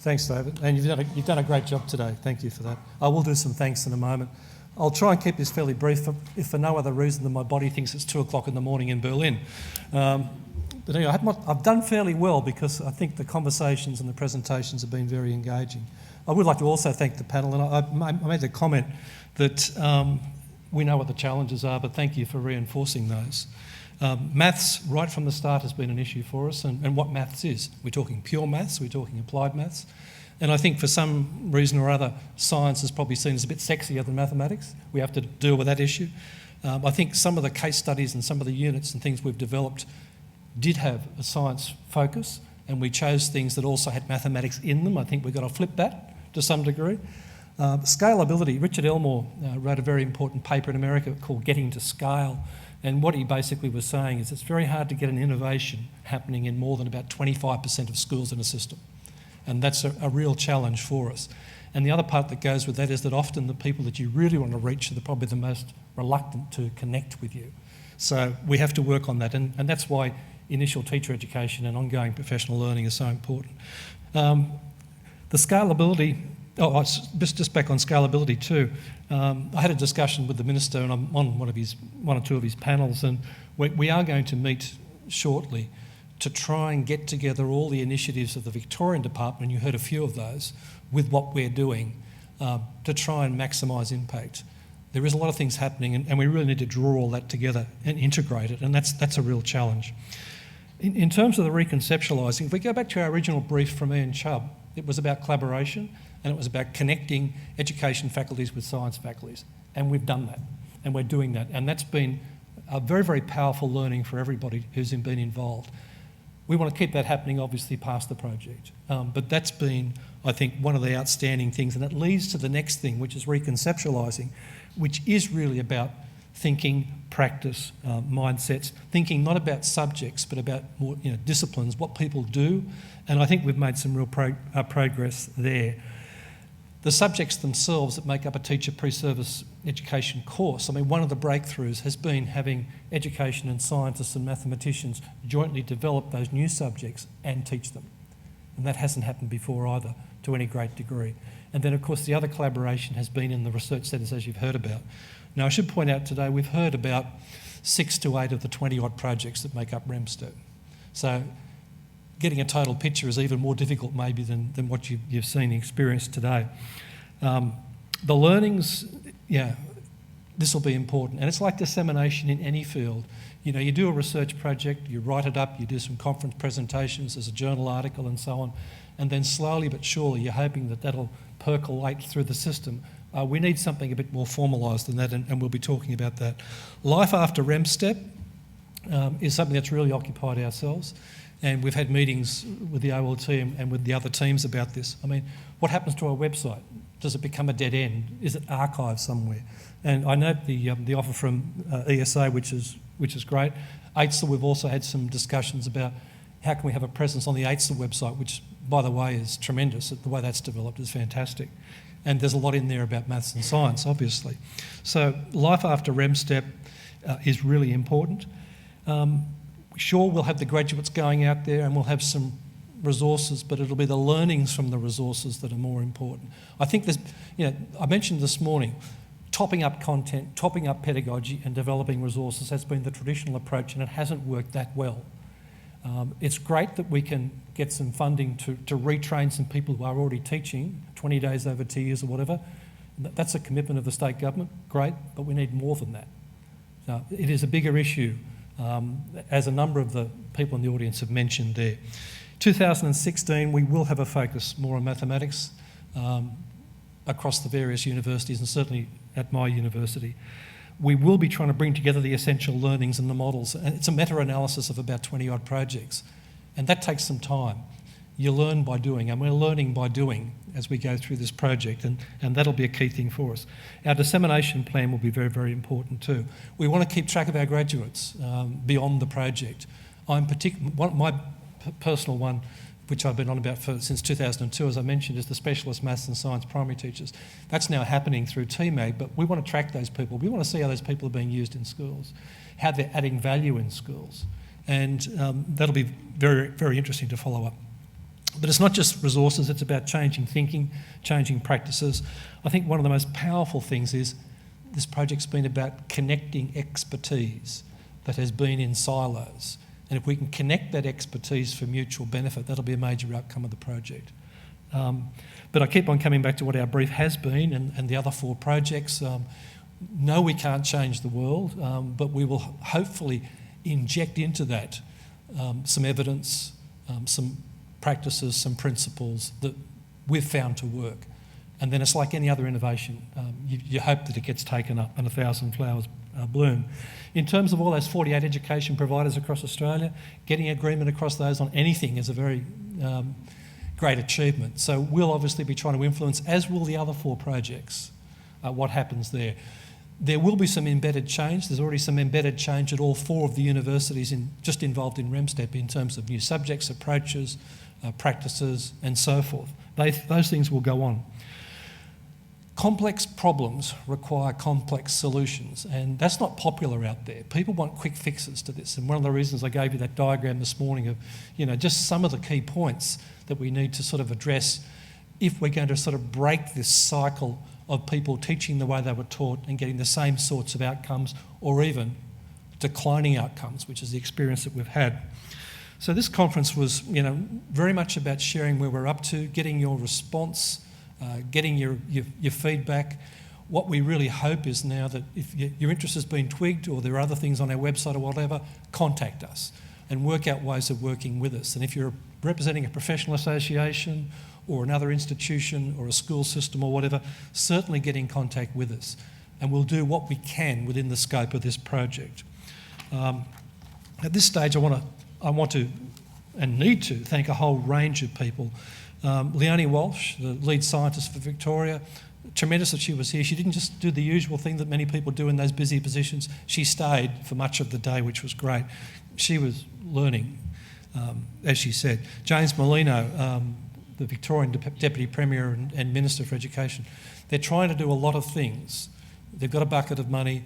Thanks, David. And you've done a great job today. Thank you for that. I will do some thanks in a moment. I'll try and keep this fairly brief, if for no other reason than my body thinks it's 2 o'clock in the morning in Berlin. But anyway, I've done fairly well because I think the conversations and the presentations have been very engaging. I would like to also thank the panel, and I made the comment that we know what the challenges are, but thank you for reinforcing those. Maths, right from the start, has been an issue for us, and what maths is. We're talking pure maths, we're talking applied maths, and I think for some reason or other, science is probably seen as a bit sexier than mathematics. We have to deal with that issue. I think some of the case studies and some of the units and things we've developed did have a science focus, and we chose things that also had mathematics in them. I think we've got to flip that to some degree. Scalability. Richard Elmore wrote a very important paper in America called Getting to Scale, and what he basically was saying is it's very hard to get an innovation happening in more than about 25% of schools in a system, and that's a real challenge for us. And the other part that goes with that is that often the people that you really want to reach are probably the most reluctant to connect with you. So we have to work on that, and that's why initial teacher education and ongoing professional learning is so important. The scalability, just back on scalability too, I had a discussion with the Minister, and I'm on one or two of his panels, and we are going to meet shortly to try and get together all the initiatives of the Victorian Department, and you heard a few of those, with what we're doing to try and maximise impact. There is a lot of things happening, and we really need to draw all that together and integrate it, and that's a real challenge. In terms of the reconceptualising, if we go back to our original brief from Ian Chubb, it was about collaboration, and it was about connecting education faculties with science faculties, and we've done that, and we're doing that, and that's been a very, very powerful learning for everybody who's been involved. We want to keep that happening, obviously, past the project, but that's been, I think, one of the outstanding things, and it leads to the next thing, which is reconceptualising, which is really about thinking, practice, mindsets, thinking not about subjects but about more disciplines, what people do, and I think we've made some real progress there. The subjects themselves that make up a teacher pre-service education course, I mean, one of the breakthroughs has been having education and scientists and mathematicians jointly develop those new subjects and teach them, and that hasn't happened before either to any great degree. And then, of course, the other collaboration has been in the research centres, as you've heard about. Now, I should point out today we've heard about 6 to 8 of the 20-odd projects that make up ReMSTEP. So getting a total picture is even more difficult maybe than what you've seen and experienced today. The learnings, this will be important. And it's like dissemination in any field. You do a research project, you write it up, you do some conference presentations, there's a journal article and so on, and then slowly but surely you're hoping that that'll percolate through the system. We need something a bit more formalised than that, and we'll be talking about that. Life after ReMSTEP is something that's really occupied ourselves, and we've had meetings with the OLT and with the other teams about this. I mean, what happens to our website? Does it become a dead end? Is it archived somewhere? And I note the offer from ESA, which is great. AITSA, we've also had some discussions about how can we have a presence on the AITSA website, which, by the way, is tremendous. The way that's developed is fantastic. And there's a lot in there about maths and science, obviously. So life after ReMSTEP is really important. Sure, we'll have the graduates going out there and we'll have some resources, but it'll be the learnings from the resources that are more important. I think there's, I mentioned this morning, topping up content, topping up pedagogy and developing resources has been the traditional approach, and it hasn't worked that well. It's great that we can get some funding to retrain some people who are already teaching 20 days over 2 years or whatever. That's a commitment of the state government, great, but we need more than that. It is a bigger issue, as a number of the people in the audience have mentioned there. 2016, we will have a focus more on mathematics across the various universities, and certainly at my university. We will be trying to bring together the essential learnings and the models, and it's a meta-analysis of about 20-odd projects, and that takes some time. You learn by doing, and we're learning by doing as we go through this project, and that'll be a key thing for us. Our dissemination plan will be very, very important too. We want to keep track of our graduates beyond the project. My personal one, which I've been on about since 2002, as I mentioned, is the specialist maths and science primary teachers. That's now happening through TMAG, but we want to track those people. We want to see how those people are being used in schools, how they're adding value in schools, and that'll be very, very interesting to follow up. But it's not just resources, it's about changing thinking, changing practices. I think one of the most powerful things is this project's been about connecting expertise that has been in silos. And if we can connect that expertise for mutual benefit, that'll be a major outcome of the project. But I keep on coming back to what our brief has been and the other 4 projects. No, we can't change the world, but we will hopefully inject into that some evidence, some practices, some principles that we've found to work. And then it's like any other innovation. You hope that it gets taken up and 1,000 flowers bloom. In terms of all those 48 education providers across Australia, getting agreement across those on anything is a very great achievement. So we'll obviously be trying to influence, as will the other 4 projects, what happens there. There will be some embedded change. There's already some embedded change at all 4 of the universities just involved in ReMSTEP in terms of new subjects, approaches, practices and so forth. Those things will go on. Complex problems require complex solutions, and that's not popular out there. People want quick fixes to this, and one of the reasons I gave you that diagram this morning of, just some of the key points that we need to sort of address if we're going to sort of break this cycle of people teaching the way they were taught and getting the same sorts of outcomes, or even declining outcomes, which is the experience that we've had. So this conference was, very much about sharing where we're up to, getting your response, getting your feedback. What we really hope is now that if your interest has been twigged or there are other things on our website or whatever, contact us and work out ways of working with us. And if you're representing a professional association or another institution or a school system or whatever, certainly get in contact with us. And we'll do what we can within the scope of this project. At this stage, I want to and need to thank a whole range of people. Leonie Walsh, the lead scientist for Victoria, tremendous that she was here. She didn't just do the usual thing that many people do in those busy positions. She stayed for much of the day, which was great. She was learning, as she said. James Molino, the Victorian Deputy Premier and Minister for Education, they're trying to do a lot of things. They've got a bucket of money.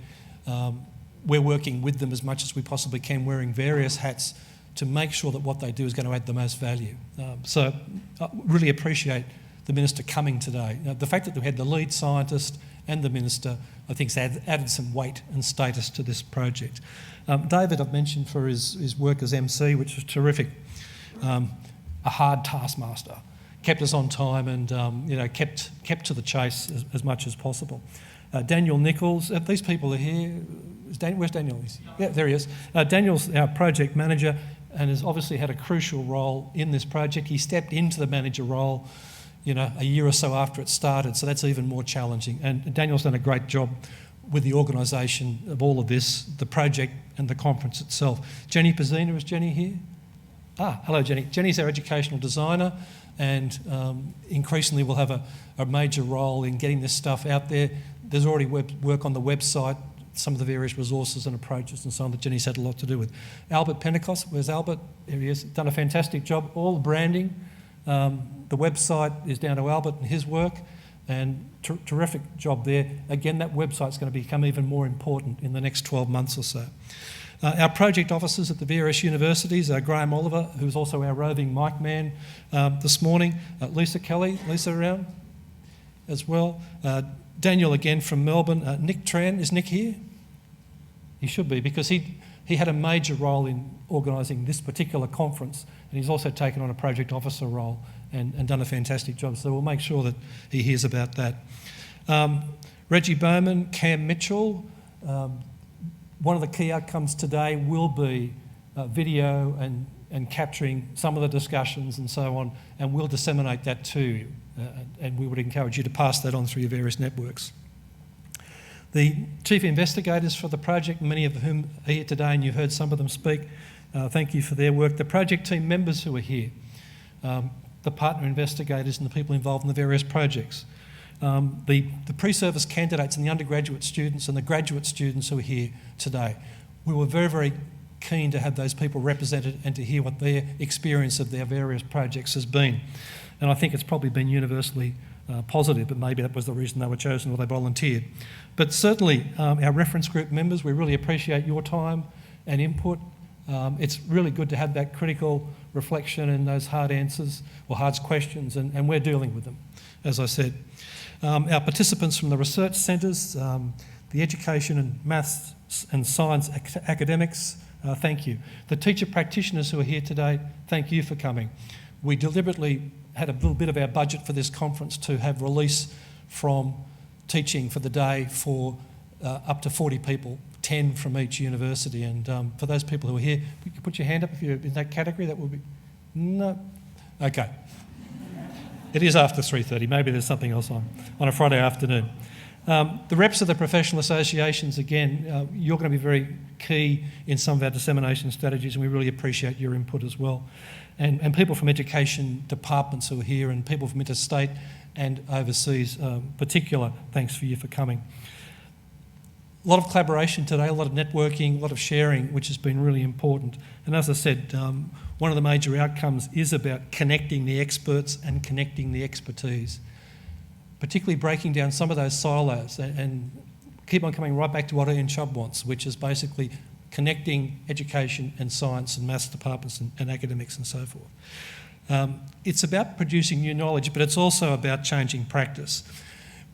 We're working with them as much as we possibly can, wearing various hats to make sure that what they do is going to add the most value. So I really appreciate the Minister coming today. The fact that we had the lead scientist and the Minister, I think, has added some weight and status to this project. David, I've mentioned for his work as MC, which was terrific. A hard taskmaster. Kept us on time and kept to the chase as much as possible. Daniel Nichols, these people are here. Where's Daniel? Yeah, there he is. Daniel's our project manager and has obviously had a crucial role in this project. He stepped into the manager role, a year or so after it started, so that's even more challenging. And Daniel's done a great job with the organisation of all of this, the project and the conference itself. Jenny Pizzina, is Jenny here? Hello Jenny. Jenny's our educational designer and increasingly will have a major role in getting this stuff out there. There's already work on the website, some of the various resources and approaches and so on that Jenny's had a lot to do with. Albert Pentecost, where's Albert? There he is, done a fantastic job. All the branding, the website is down to Albert and his work, and terrific job there. Again, that website's going to become even more important in the next 12 months or so. Our project officers at the various universities, Graham Oliver, who's also our roving mic man this morning, Lisa Kelly, Lisa around as well. Daniel again from Melbourne. Nick Tran, is Nick here? He should be, because he had a major role in organising this particular conference, and he's also taken on a project officer role and done a fantastic job, so we'll make sure that he hears about that. Reggie Bowman, Cam Mitchell, one of the key outcomes today will be video and capturing some of the discussions and so on, and we'll disseminate that to you. And we would encourage you to pass that on through your various networks. The chief investigators for the project, many of whom are here today, and you heard some of them speak, thank you for their work. The project team members who are here, the partner investigators and the people involved in the various projects, the pre-service candidates and the undergraduate students and the graduate students who are here today. We were very, very keen to have those people represented and to hear what their experience of their various projects has been. And I think it's probably been universally positive, but maybe that was the reason they were chosen or they volunteered. But certainly our reference group members, we really appreciate your time and input. It's really good to have that critical reflection and those hard answers or hard questions, and we're dealing with them, as I said. Our participants from the research centres, the education and maths and science academics, thank you. The teacher practitioners who are here today, thank you for coming. We deliberately had a little bit of our budget for this conference to have release from teaching for the day for up to 40 people, 10 from each university. And for those people who are here, you can put your hand up if you're in that category. That will be... No? Okay. It is after 3:30. Maybe there's something else on a Friday afternoon. The reps of the professional associations, again, you're going to be very key in some of our dissemination strategies, and we really appreciate your input as well. And people from education departments who are here, and people from interstate and overseas, particular thanks for you for coming. A lot of collaboration today, a lot of networking, a lot of sharing, which has been really important. And as I said, one of the major outcomes is about connecting the experts and connecting the expertise, particularly breaking down some of those silos and keep on coming right back to what Ian Chubb wants, which is basically connecting education and science and maths departments and academics and so forth. It's about producing new knowledge, but it's also about changing practice.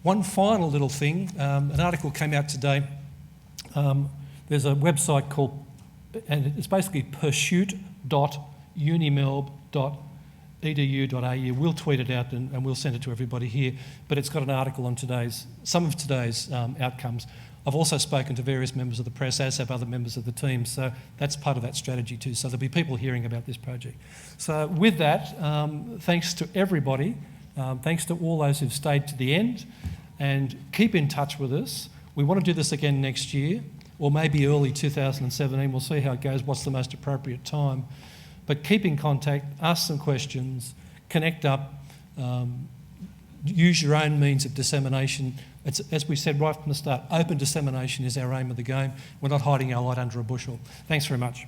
One final little thing, an article came out today. There's a website called, and it's basically pursuit.unimelb.edu.au. We'll tweet it out and we'll send it to everybody here, but it's got an article on some of today's outcomes. I've also spoken to various members of the press, as have other members of the team, so that's part of that strategy too. So there'll be people hearing about this project. So with that, thanks to everybody, thanks to all those who've stayed to the end, and keep in touch with us. We want to do this again next year, or maybe early 2017. We'll see how it goes, what's the most appropriate time. But keep in contact, ask some questions, connect up, use your own means of dissemination. It's, as we said right from the start, open dissemination is our aim of the game. We're not hiding our light under a bushel. Thanks very much.